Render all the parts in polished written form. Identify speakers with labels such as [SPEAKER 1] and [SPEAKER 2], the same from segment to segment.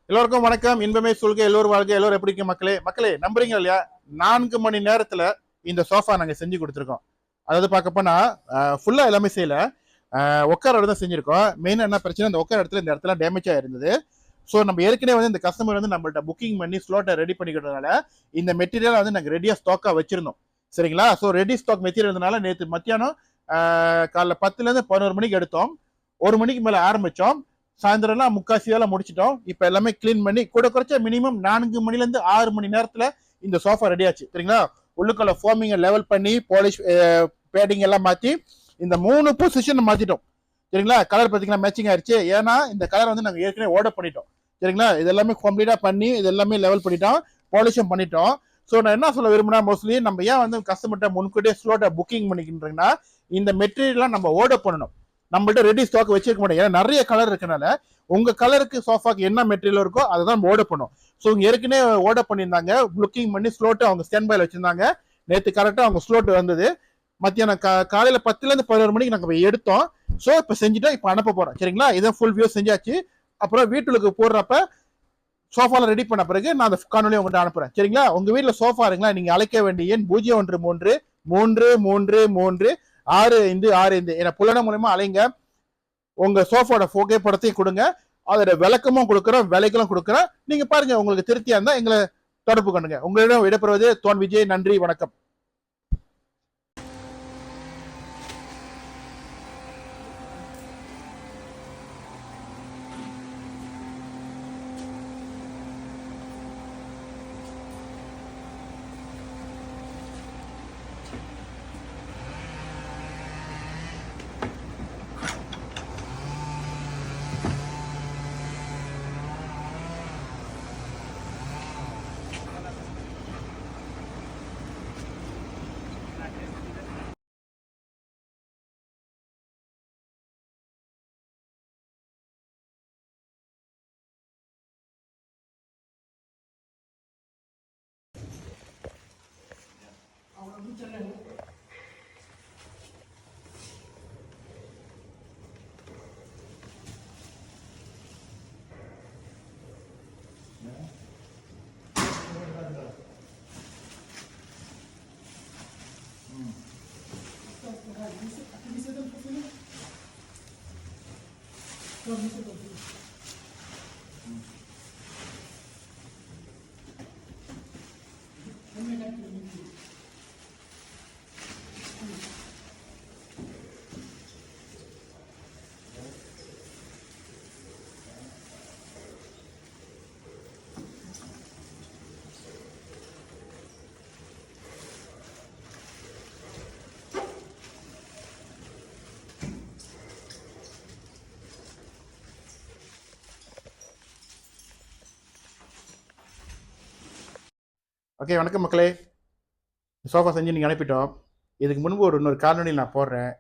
[SPEAKER 1] எல்லோருக்கும் வணக்கம். இன்பமே சொல்க, எல்லோரும் வாழ்க. எல்லோரும் எப்படி இருக்கு மக்களே? மக்களே நம்புறீங்க இல்லையா? 4 மணி நேரத்துல இந்த சோஃபா நாங்க செஞ்சு கொடுத்துருக்கோம். அதாவது பார்க்க போனா ஃபுல்லா எல்லாமே செய்யல. உட்கார இடம் தான் செஞ்சிருக்கோம். மெயின் என்ன பிரச்சனை, இந்த உட்கார இடத்துல இந்த இடத்துல டேமேஜ் ஆயிருந்தது. ஸோ நம்ம ஏற்கனவே வந்து இந்த கஸ்டமர் வந்து நம்மள்ட்ட புக்கிங் பண்ணி ஸ்லோட்டை ரெடி பண்ணிக்கிறதுனால இந்த மெட்டீரியல் வந்து நாங்கள் ரெடியாக ஸ்டாக்காக வச்சிருந்தோம். சரிங்களா? ஸோ ரெடி ஸ்டாக் மெட்டீரியல் இருந்தனால நேற்று மத்தியானம் காலைல 10லேருந்து 11 மணிக்கு எடுத்தோம். 1 மணிக்கு மேலே ஆரம்பித்தோம். சாயந்தரம்லாம் முக்காசி வேலை முடிச்சிட்டோம். இப்போ எல்லாமே கிளீன் பண்ணி கூட குறைச்ச மினிமம் 4 மணிலேருந்து 6 மணி நேரத்தில் இந்த சோஃபா ரெடி ஆச்சு. சரிங்களா? உள்ளுக்குள்ள ஃபோமிங்கை லெவல் பண்ணி பாலிஷ் பேடிங் எல்லாம் மாற்றி இந்த 3 பொசிஷன் மாற்றிட்டோம். சரிங்களா? கலர் பார்த்தீங்கன்னா மேட்சிங் ஆயிடுச்சு. ஏன்னா இந்த கலர் வந்து நாங்கள் ஏற்கனவே ஆர்டர் பண்ணிட்டோம். சரிங்களா? இது எல்லாமே கம்ப்ளீட்டாக பண்ணி இது எல்லாமே லெவல் பண்ணிட்டோம், பாலிஷும் பண்ணிட்டோம். ஸோ நான் என்ன சொல்ல விரும்பினா, மோஸ்ட்லி நம்ம ஏன் வந்து கஸ்டமர்கிட்ட முன்கூட்டியே ஸ்லோட்டை புக்கிங் பண்ணிக்கின்றீங்கன்னா, இந்த மெட்டீரியல்லாம் நம்ம ஆர்டர் பண்ணணும். நம்மள்ட்ட ரெடி ஸ்டாக் வச்சிருக்க முடியும். ஏன்னா நிறைய கலர் இருக்கனால உங்க கலருக்கு சோஃபாக்கு என்ன மெட்டீரியல் இருக்கோ அதை தான் ஆர்டர் பண்ணும். ஸோ இங்க ஏற்கனவே ஆர்டர் பண்ணியிருந்தாங்க, புக்கிங் பண்ணி ஸ்லோட்டு அவங்க ஸ்டாண்ட் பைல வச்சிருந்தாங்க. நேற்று கரெக்டாக அவங்க ஸ்லோட் வந்தது. மத்தியானம் காலையில் 10லேருந்து 11 மணிக்கு நாங்கள் எடுத்தோம். ஸோ இப்போ செஞ்சுட்டோம், இப்போ அனுப்ப போறோம். சரிங்களா? இதை ஃபுல் வியூ செஞ்சாச்சு. அப்புறம் வீட்டுக்கு போடுறப்ப சோஃபால ரெடி பண்ண பிறகு நான் அந்த காணொலி உங்கள்கிட்ட அனுப்புறேன். சரிங்களா? உங்க வீட்டில் சோஃபா இருக்குங்களா? நீங்க அழைக்க வேண்டிய எண் 01333365655 என புலன மூலமா அலைங்க. உங்க சோஃபாவோட புகைப்படத்தையும் கொடுங்க, அதோட விளக்கமும் கொடுக்குறோம், விலைகளும் கொடுக்குறோம். நீங்க பாருங்க, உங்களுக்கு திருப்தியா இருந்தா எங்களை தொடர்பு கொண்டுங்க. உங்களிடம் விடைபெறுவது தோன் விஜய். நன்றி, வணக்கம். ஓகே, வணக்கம் மக்களே. சோஃபா செஞ்சு நீங்கள் அனுப்பிட்டோம். இதுக்கு முன்பு இன்னொரு காணொலியில் நான் போடுறேன்.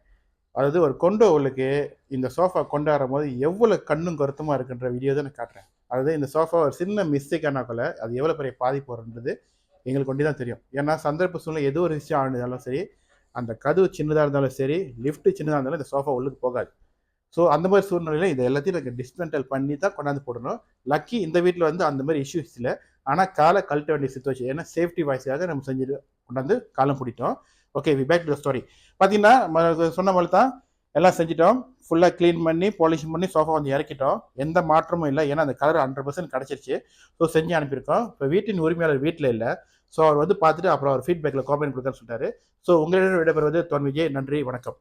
[SPEAKER 1] அதாவது ஒரு கொண்டோவலுக்கு இந்த சோஃபா கொண்டாடும் போது எவ்வளோ கண்ணும் கருத்துமாக இருக்குன்ற வீடியோ தான் நான் காட்டுறேன். அதாவது இந்த சோஃபா ஒரு சின்ன மிஸ்டேக் ஆனாக்குள்ள அது எவ்வளோ பெரிய பாதிப்பு வருன்றது எங்களுக்கு கொண்டு தான் தெரியும். ஏன்னா சந்தர்ப்ப சூழ்நிலை எது ஒரு விஷயம் ஆனதாலும் சரி, அந்த கதவு சின்னதாக இருந்தாலும் சரி, லிஃப்ட் சின்னதாக இருந்தாலும் இந்த சோஃபா உள்ளுக்கு போகாது. ஸோ அந்த மாதிரி சூழ்நிலையில் இது எல்லாத்தையும் நாங்கள் டிஸ்மெண்டல் பண்ணி தான் கொண்டாந்து போடணும். லக்கி இந்த வீட்டில் வந்து அந்த மாதிரி இஷ்யூஸ் இல்லை. ஆனால் காலை கழட்ட வேண்டிய சுச்சுவேஷன், ஏன்னா சேஃப்டி வாய்ஸாக நம்ம செஞ்சு கொண்டாந்து காலம் பிடிட்டோம். Okay, we back to the story. பார்த்தீங்கன்னா சொன்ன மாதிரி தான் எல்லாம் செஞ்சிட்டோம். ஃபுல்லாக க்ளீன் பண்ணி பாலிஷ் பண்ணி சோஃபா வந்து இறக்கிட்டோம். எந்த மாற்றமும் இல்லை, ஏன்னா அந்த கலர் 100% கிடச்சிருச்சு. ஸோ செஞ்சு அனுப்பியிருக்கோம். இப்போ வீட்டின் உரிமையாளர் வீட்டில் இல்லை. ஸோ அவர் வந்து பார்த்துட்டு அப்புறம் அவர் ஃபீட்பேக்கில் காமெண்ட் கொடுக்குறேன்னு சொல்லிட்டாரு. ஸோ உங்களிடம் விடைபெறுவது தோன் விஜய். நன்றி, வணக்கம்.